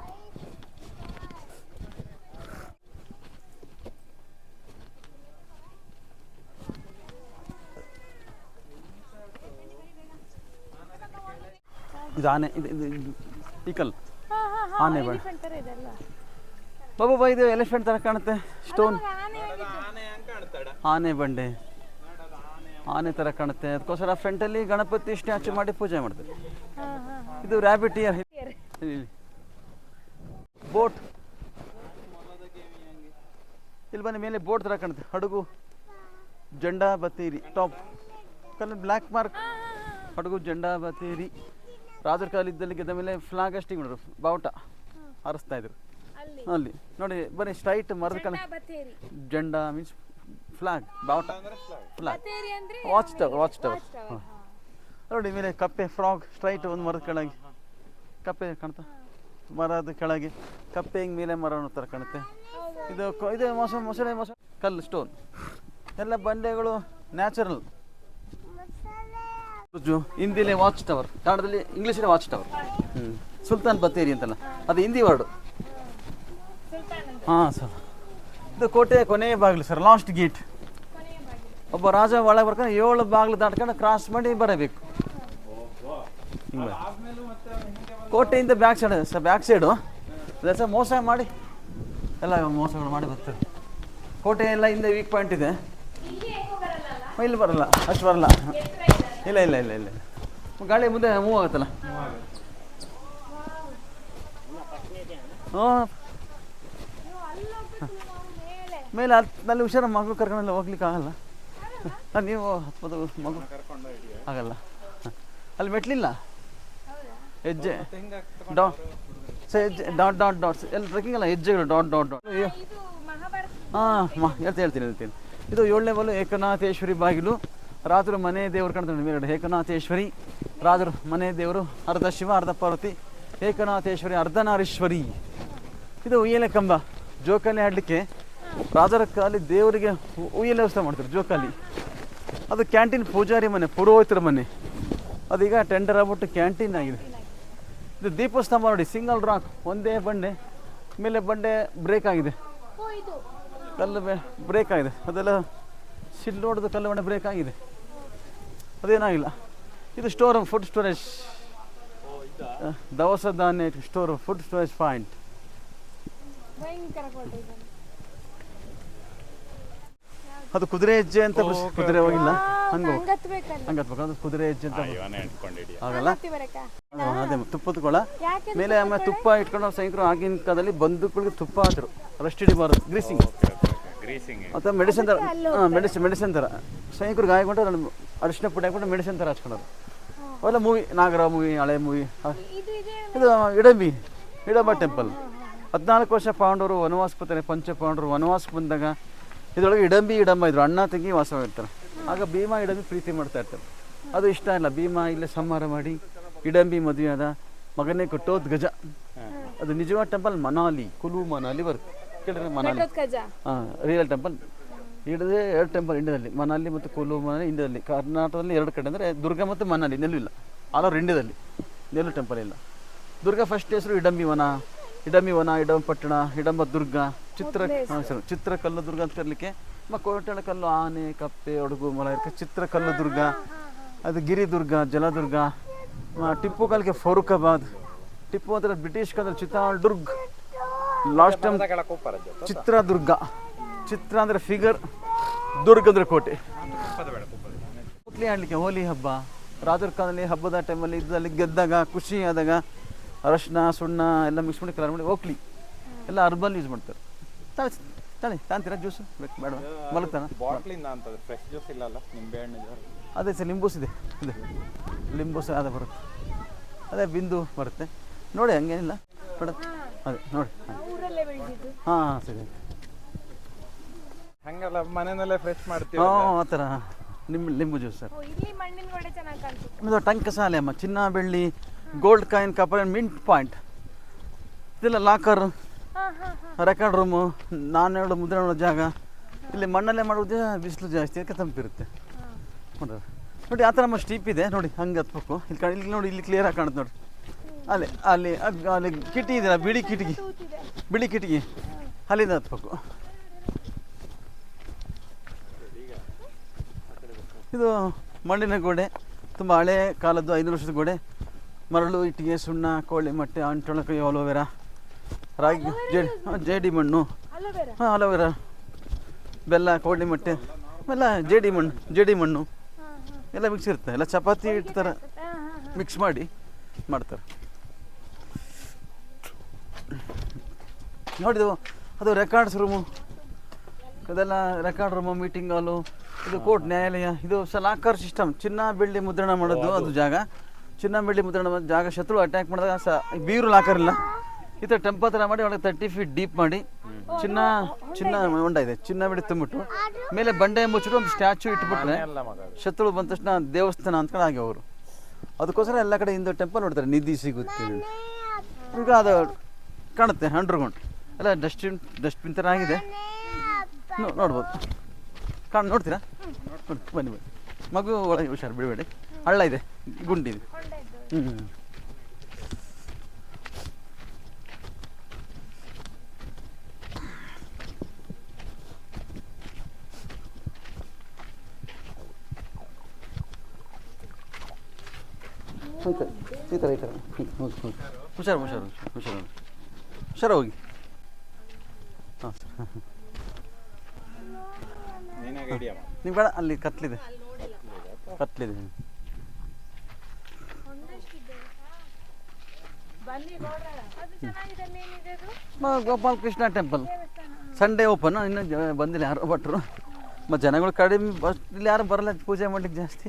B: ಇದು ಆನೆ, ಇದು ಈಕಲ್ ಆನೆ ಬಣ್ಣ. ಬಾಬಾ, ಇದು ಎಲಿಫೆಂಟ್ ಥರ ಕಾಣುತ್ತೆ. ಸ್ಟೋನ್ ಆನೆ ಬಂಡೆ, ಆನೆ ಥರ ಕಾಣುತ್ತೆ. ಅದಕ್ಕೋಸ್ಕರ ಫ್ರಂಟಲ್ಲಿ ಗಣಪತಿ ಸ್ಟ್ಯಾಚು ಮಾಡಿ ಪೂಜೆ ಮಾಡ್ತಾರೆ. ಇದು ರ್ಯಾಬಿಟ್ ಇಯರ್. ಬೋಟ್, ಇಲ್ಲಿ ಬನ್ನಿ, ಮೇಲೆ ಬೋಟ್ ಥರ ಕಾಣುತ್ತೆ. ಹಡಗು, ಜಂಡಾ battery top, colour black mark. ಹಡಗು, ಜಂಡಾ ಬತ್ತೇರಿ. ರಾಜರ ಕಾಲದಲ್ಲಿ ಗೆದ್ದ ಮೇಲೆ ಫ್ಲಾಗ್ ಅಷ್ಟಿಂಗ್ ಮಾಡೋರು, ಬಾವುಟ ಹಾರಿಸ್ತಾ ಇದ್ರು ಅಲ್ಲಿ ನೋಡಿ. ಬನ್ನಿ, ಸ್ಟ್ರೈಟ್ ಮರದ ಕಣ, ಜಂಡಾ ಮೀನ್ಸ್ ಫ್ಲಾಗ್, ಬಾವುಟ, ಫ್ಲಾಗ್. ವಾಚ್ ಟವರ್ ನೋಡಿ. ಮೇಲೆ ಕಪ್ಪೆ, ಫ್ರಾಗ್, ಸ್ಟ್ರೈಟ್ ಒಂದು ಮರದ ಕೆಳಗೆ ಕಪ್ಪೆ ಕಾಣ್ತಾ, ಮರದ ಕೆಳಗೆ ಕಪ್ಪೆ ಹಿಂಗೆ ಮೇಲೆ ಮರ ಥರ ಕಾಣುತ್ತೆ. ಇದು ಮೊಸಳೆ, ಕಲ್ಲು, ಸ್ಟೋನ್, ಎಲ್ಲ ಬಂಡೆಗಳು ನ್ಯಾಚುರಲ್. ಹಿಂದಿಲೇ ವಾಚ್ ಟವರ್, ಕನ್ನಡದಲ್ಲಿ ಇಂಗ್ಲೀಷಲ್ಲಿ ವಾಚ್ ಟವರ್. ಸುಲ್ತಾನ್ ಬತ್ತೇರಿ ಅಂತಲ್ಲ, ಅದು ಹಿಂದಿ ವರ್ಡು. ಹಾಂ ಸರ್, ಇದು ಕೋಟೆಯ ಕೊನೆಯ ಬಾಗಿಲು ಸರ್, ಲಾಸ್ಟ್ ಗೇಟ್. ಒಬ್ಬ ರಾಜ ಒಳಗೆ ಬರ್ಕೊಂಡು 7 ಬಾಗಿಲು ದಾಟ್ಕೊಂಡು ಕ್ರಾಸ್ ಮಾಡಿ ಬರಬೇಕು. ಕೋಟೆಯಿಂದ ಬ್ಯಾಕ್ ಸೈಡು ಅದೆಲ್ಲ ಮೋಸ ಮಾಡಿ ಎಲ್ಲ ಮೋಸಗಳು ಮಾಡಿ ಬರ್ತಾರೆ. ಕೋಟೆ ಎಲ್ಲ ಹಿಂದೆ ವೀಕ್ ಪಾಯಿಂಟ್ ಇದೆ. ಇಲ್ಲಿ ಬರಲ್ಲ, ಅಷ್ಟು ಬರಲ್ಲ. ಇಲ್ಲ ಇಲ್ಲ ಇಲ್ಲ ಇಲ್ಲ ಗಾಳಿ ಮುಂದೆ ಮೂವ್ ಆಗುತ್ತಲ್ಲ. ಹಾಂ ಮೇಲೆ ಅಲ್ಲಿ ಹುಷಾರ ಮಗು ಕರ್ಕೊಂಡೆಲ್ಲ ಹೋಗ್ಲಿಕ್ಕೆ ಆಗಲ್ಲ. ನೀವು ಹತ್ಬೋದು ಮಗು ಆಗಲ್ಲ. ಅಲ್ಲಿ ಮೆಟ್ಲಿಲ್ಲ, ಹೆಜ್ಜೆ ಹೆಜ್ಜೆ ಡಾಟ್ಸ್ ಎಲ್ಲ ಟ್ರೆಕ್ಕಿಂಗ್ ಅಲ್ಲ, ಹೆಜ್ಜೆಗಳು ಡಾಟ್. ಹಾಂ ಹೇಳ್ತೀನಿ. ಇದು 7ನೇ ಲೆವೆಲ್ ಏಕನಾಥೇಶ್ವರಿ ಬಾಗಿಲು. ರಾಜರು ಮನೆ ದೇವರು ಕಾಣ್ತಾರೆ ಮೇಲ್ಗಡೆ. ಏಕನಾಥೇಶ್ವರಿ ರಾಜರು ಮನೆ ದೇವರು, ಅರ್ಧ ಶಿವ ಅರ್ಧ ಪಾರ್ವತಿ. ಏಕನಾಥೇಶ್ವರಿ ಅರ್ಧನಾರೀಶ್ವರಿ. ಇದು ಉಯ್ಯಲೆ ಕಂಬ, ಜೋಕಾಲಿ ಆಡಲಿಕ್ಕೆ ರಾಜರ ಕಾಲಿ ದೇವರಿಗೆ ಉಯ್ಯಲೆ ವ್ಯವಸ್ಥೆ ಮಾಡ್ತಾರೆ, ಜೋಕಾಲಿ. ಅದು ಕ್ಯಾಂಟೀನ್, ಪೂಜಾರಿ ಮನೆ, ಪುರೋಹಿತರ ಮನೆ. ಅದೀಗ ಟೆಂಡರ್ ಆಗ್ಬಿಟ್ಟು ಕ್ಯಾಂಟೀನ್ ಆಗಿದೆ. ಇದು ದೀಪಸ್ತಂಭ ನೋಡಿ, ಸಿಂಗಲ್ ರಾಕ್, ಒಂದೇ ಬಂಡೆ, ಮೇಲೆ ಬಂಡೆ ಬ್ರೇಕ್ ಆಗಿದೆ, ಕಲ್ಲು ಬ್ರೇಕ್ ಆಗಿದೆ. ಅದೆಲ್ಲ ಸಿಲ್ಲೋಡ್ದು ಕಲ್ಲು ಬಂಡೆ ಬ್ರೇಕ್ ಆಗಿದೆ, ಅದೇನಾಗಿಲ್ಲ. ಇದು ಸ್ಟೋರ್, ಫುಡ್ ಸ್ಟೋರೇಜ್, ದವಸ ಧಾನ್ಯ ಸ್ಟೋರ್, ಫುಡ್ ಸ್ಟೋರೇಜ್ ಪಾಯಿಂಟ್. ಅದು ಕುದುರೆ ಹೆಜ್ಜೆ ಅಂತ, ಕುದುರೆ ಹೋಗಿಲ್ಲ, ಹಂಗೆ ಹತ್ಬೇಕು. ಅದು ಕುದುರೆ ಹೆಜ್ಜೆ ಅಂತ ಆಗಲ್ಲ. ಅದೇ ತುಪ್ಪದ ಕೊಳ ಮೇಲೆ ಆಮೇಲೆ ತುಪ್ಪ ಇಟ್ಕೊಂಡು ಸೈನಿಕರು ಆಗಿನ ಕಾಲದಲ್ಲಿ ಬಂದೂಕುಗಳಿಗೆ ತುಪ್ಪ ಹಾಕಿದ್ರು, ರಸ್ಟ್ ಹಿಡಿಬಾರ್ದು, ಗ್ರೀಸಿಂಗ್ ಅಥವಾ ಮೆಡಿಸಿನ್ ಥರ. ಮೆಡಿಸಿನ್ ಥರ ಸೈನಿಕರು ಗಾಯಗೊಂಡು ಅರಿಶಿನ ಪುಡಿ ಹಾಕ್ಬಿಟ್ಟು ಮೆಡಿಸಿನ್ ಥರ ಹಚ್ಕೊಳ್ಳೋದು. ಅವೆಲ್ಲ ಮೂವಿ, ನಾಗರ ಮೂವಿ, ಹಳೆ ಮೂವಿ. ಇದು ಇಡಂಬ ಟೆಂಪಲ್. 14 ವರ್ಷ ಪಾಂಡವರು ವನವಾಸಕ್ಕೆ ಬರ್ತಾರೆ. ಪಂಚಪಾಂಡವರು ವನವಾಸಕ್ಕೆ ಬಂದಾಗ ಇದರೊಳಗೆ ಇಡಂಬ ಇದ್ರು, ಅಣ್ಣ ತಂಗಿ ವಾಸವಾಗಿರ್ತಾರೆ. ಆಗ ಭೀಮ ಇಡಂಬಿ ಪ್ರೀತಿ ಮಾಡ್ತಾ ಇರ್ತಾರೆ. ಅದು ಇಷ್ಟ ಇಲ್ಲ, ಭೀಮ ಇಲ್ಲೇ ಸಂಹಾರ ಮಾಡಿ ಇಡಂಬಿ ಮದುವೆ ಆದ, ಮಗನೇ ಕೊಟ್ಟೋದ್ ಗಜ. ಅದು ನಿಜವಾದ ಟೆಂಪಲ್ ಮನಾಲಿ, ಕುಲು ಮನಾಲಿ ಬರುತ್ತೆ, ಕೇಳಿದ್ರೆ ಮನಾಲಿ. ಹಾಂ, ರಿಯಲ್ ಟೆಂಪಲ್. ಇಡದೆ 2 ಟೆಂಪಲ್ ಇಂಡಿಯಾದಲ್ಲಿ, ಮನಾಲಿ ಮತ್ತು ಕುಲು ಮನಾಲಿ ಇಂಡಿಯಾದಲ್ಲಿ. ಕರ್ನಾಟಕದಲ್ಲಿ 2 ಕಡೆ ಅಂದರೆ ದುರ್ಗ ಮತ್ತು ಮನಾಲಿ, ನೆಲ್ಲೂ ಇಲ್ಲ. ಆಲ್ ಓವರ್ ಇಂಡಿಯಾದಲ್ಲಿ ನೆಲ್ಲೂ ಟೆಂಪಲ್ ಇಲ್ಲ. ದುರ್ಗ ಫಸ್ಟ್ ಹೆಸರು ಇಡಂಬಿ ವನ, ಇಡಂಪಟ್ಟಣ, ಇಡಂಬ ದುರ್ಗ, ಚಿತ್ರಕಲ್ಲು ದುರ್ಗ ಅಂತ ಕರಲಿಕ್ಕೆ. ಕೋಟೆಳ ಕಲ್ಲು, ಆನೆ, ಕಪ್ಪೆ, ಒಡಗು, ಮೊಲ ಇರ್ಕೆ ಚಿತ್ರಕಲ್ಲು ದುರ್ಗ. ಅದು ಗಿರಿದುರ್ಗ, ಜಲದುರ್ಗ. ಟಿಪ್ಪು ಕಾಲಕ್ಕೆ ಫರೂಖಾಬಾದ್. ಟಿಪ್ಪು ಅಂದರೆ ಬ್ರಿಟಿಷ್ ಕಾಲದಲ್ಲಿ ಚಿತ್ತಾಲ್ದುರ್ಗ್. Last time Chitradurga. ಚಿತ್ರ ಅಂದರೆ ಫಿಗರ್, ದುರ್ಗ ಅಂದರೆ ಕೋಟೆ. ಹೋಟ್ಲಿ ಆಡಲಿಕ್ಕೆ ಹೋಲಿ ಹಬ್ಬ, ರಾಜರ ಕಾಲದಲ್ಲಿ ಹಬ್ಬದ ಟೈಮಲ್ಲಿ ಇದರಲ್ಲಿ ಗೆದ್ದಾಗ, ಖುಷಿ ಆದಾಗ ಅರಶಿನ, ಸುಣ್ಣ ಎಲ್ಲ ಮಿಕ್ಸ್ ಮಾಡಿ ಕಲರ್ ಮಾಡಿ ಹೋಗ್ಲಿ ಎಲ್ಲ ಅರ್ಬಲ್ ಯೂಸ್ ಮಾಡ್ತಾರೆ. ತಾಂತೀರಾ ಜ್ಯೂಸು? ಬೇಕು ಬೇಡ? ಮಲಗ್ತಾನ
C: ಫ್ರೆಶ್ ಜ್ಯೂಸ್ ಇಲ್ಲ, ನಿಂಬೆ ಹಣ್ಣು.
B: ಅದೇ ಸರ್, ಲಿಂಬೂಸ್ ಇದೆ, ಲಿಂಬೂಸ್ ಅದೇ ಬರುತ್ತೆ, ಅದೇ ಬಿಂದು ಬರುತ್ತೆ ನೋಡಿ, ಹಂಗೇನಿಲ್ಲ ನೋಡ. ಅದೇ ನೋಡಿ, ಹಾಂ ಸರಿ.
C: ಹಂಗಲ್ಲ, ಮನೆಯಲ್ಲೇ ಫ್ರೆಶ್ ಮಾಡ್ತೀವಿ.
B: ಆ ಥರ ಲಿಂಬು ಜ್ಯೂಸ್ ಸರ್. ಇದು ಟಂಕ ಸಾಲೆ ಅಮ್ಮ, ಚಿನ್ನ ಬೆಳ್ಳಿ, gold coin, copper, mint point. ಇದೆಲ್ಲ ಲಾಕರ್, ರೆಕಾರ್ಡ್ ರೂಮು, ನಾಣ್ಯಗಳು ಮುದ್ರಣ ಜಾಗ. ಇಲ್ಲಿ ಮಣ್ಣಲ್ಲೇ ಮಾಡೋದು, ಬಿಸಿಲು ಜಾಸ್ತಿ, ಅದಕ್ಕೆ ತಂಪಿರುತ್ತೆ ನೋಡಿ. ಆ ಥರ ನಮ್ಮ ಸ್ಟೀಪ್ ಇದೆ ನೋಡಿ, ಹಂಗೆ ಹತ್ಬೇಕು. ಇಲ್ಲಿ ನೋಡಿ, ಇಲ್ಲಿ ಕ್ಲಿಯರಾಗಿ ಕಾಣುತ್ತೆ ನೋಡಿ. ಅಲ್ಲಿ ಕಿಟಕಿ ಇದೆಯಲ್ಲ, ಬಿಳಿ ಕಿಟಕಿ, ಅಲ್ಲಿಂದ ಹತ್ಬೇಕು. ಇದು ಮಣ್ಣಿನ ಗೋಡೆ, ತುಂಬ ಹಳೆ ಕಾಲದ್ದು, 500 ವರ್ಷದ ಗೋಡೆ. ಮರಳು, ಇಟ್ಟಿಗೆ, ಸುಣ್ಣ, ಕೋಳಿ ಮೊಟ್ಟೆ, ಅಂಟೊಳಕಾಯಿ, ಅಲೋವೆರಾ, ರಾಗಿ, ಜೇಡಿ ಮಣ್ಣು, ಹಾಂ ಅಲೋವೆರಾ, ಬೆಲ್ಲ, ಕೋಳಿ ಮೊಟ್ಟೆ ಎಲ್ಲ ಜೇಡಿ ಮಣ್ಣು ಎಲ್ಲ ಮಿಕ್ಸ್ ಇರುತ್ತೆ. ಎಲ್ಲ ಚಪಾತಿ ಹಿಟ್ಟು ಥರ ಮಿಕ್ಸ್ ಮಾಡಿ ಮಾಡ್ತಾರೆ ನೋಡಿದೆವು. ಅದು ರೆಕಾರ್ಡ್ಸ್ ರೂಮು, ಅದೆಲ್ಲ ರೆಕಾರ್ಡ್ ರೂಮು, ಮೀಟಿಂಗ್ ಹಾಲು. ಇದು ಕೋರ್ಟ್, ನ್ಯಾಯಾಲಯ. ಇದು ಲಾಕರ್ ಸಿಸ್ಟಮ್, ಚಿನ್ನ ಬೆಳ್ಳಿ ಮುದ್ರಣ ಮಾಡೋದು ಅದು ಜಾಗ. ಚಿನ್ನ ಬೆಳ್ಳಿ ಮುದ್ರಣ ಮಾಡೋದು ಜಾಗ. ಶತ್ರು ಅಟ್ಯಾಕ್ ಮಾಡಿದಾಗ ಬೀರು ಲಾಕರ್ ಇಲ್ಲ, ಈ ಥರ ಟೆಂಪಲ್ ಥರ ಮಾಡಿ ಒಳಗೆ 30 ಫೀಟ್ ಡೀಪ್ ಮಾಡಿ ಚಿನ್ನ ಹೊಂಡ ಇದೆ, ಚಿನ್ನ ಬೆಳ್ಳಿ ತುಂಬಿಟ್ಟು ಮೇಲೆ ಬಂಡೆ ಮುಚ್ಚಿಟ್ಟು ಒಂದು ಸ್ಟ್ಯಾಚು ಇಟ್ಬಿಟ್ರೆ ಶತ್ರು ಬಂದ ತಕ್ಷಣ ದೇವಸ್ಥಾನ ಅಂದ್ಕೊಂಡು ಆಗಿ ಅವರು. ಅದಕ್ಕೋಸ್ಕರ ಎಲ್ಲ ಕಡೆ ಹಿಂದೂ ಟೆಂಪಲ್ ನೋಡ್ತಾರೆ, ನಿಧಿ ಸಿಗುತ್ತೆ. ಈಗ ಅದು ಕಾಣುತ್ತೆ ಅಂಡರ್ಗ್ರೌಂಡ್ ಎಲ್ಲ ಡಸ್ಟ್ಬಿನ್ ಥರ ಆಗಿದೆ, ನೋಡ್ಬೋದು. ನೋಡ್ತೀರಾ? ಬನ್ನಿ ಮಗು ಒಳಗೆ ಹುಷಾರು, ಬಿಡಬೇಡಿ. ಹಳ್ಳ ಇದೆ, ಗುಂಡಿದೆ. ಹೋಯ್ತು ಈ ಥರ ಹೋಗಿ ಹೋಗಿ ಹುಷಾರು ಹುಷಾರು ಹುಷಾರು ಹುಷಾರು ಹೋಗಿ ಹಾಂ ಸರ್
C: ನೀನಾಗ ಐಡಿಯಾ
B: ನೀವು ಬೇಡ ಅಲ್ಲಿ ಕತ್ಲಿದೆ ಕತ್ಲಿದೆ Gopal Krishna temple Sunday open ಇನ್ನೂ ಬಂದಿಲ್ಲ ಯಾರೋ ಭಟ್ರು ಮತ್ತು ಜನಗಳು ಕಡಿಮೆ ಬಸ್ ಇಲ್ಲಿ ಯಾರು ಬರಲ್ಲ ಪೂಜೆ ಮಾಡ್ಲಿಕ್ಕೆ ಜಾಸ್ತಿ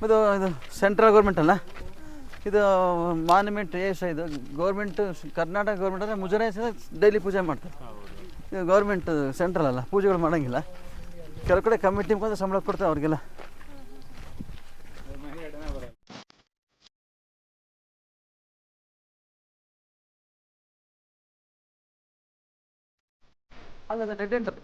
B: ಇದು ಇದು ಸೆಂಟ್ರಲ್ ಗೌರ್ಮೆಂಟ್ ಅಲ್ಲ ಇದು ಮಾನ್ಯುಮೆಂಟ್ ಇದು ಗೌರ್ಮೆಂಟ್ ಕರ್ನಾಟಕ ಗೌರ್ಮೆಂಟ್ ಅಂದರೆ ಮುಜರಾಯಿ ಸಹ ಡೈಲಿ ಪೂಜೆ ಮಾಡ್ತಾರೆ ಇದು ಗೌರ್ಮೆಂಟ್ ಸೆಂಟ್ರಲ್ ಅಲ್ಲ ಪೂಜೆಗಳು ಮಾಡೋಂಗಿಲ್ಲ ಕೆಲವು ಕಡೆ ಕಮಿಟಿ ಮುಖಾಂತರ ಸಂಬಳ ಕೊಡ್ತಾರೆ ಅವ್ರಿಗೆಲ್ಲ ಅಲ್ಲ ಡೆಡ್ ಎಂಟರ್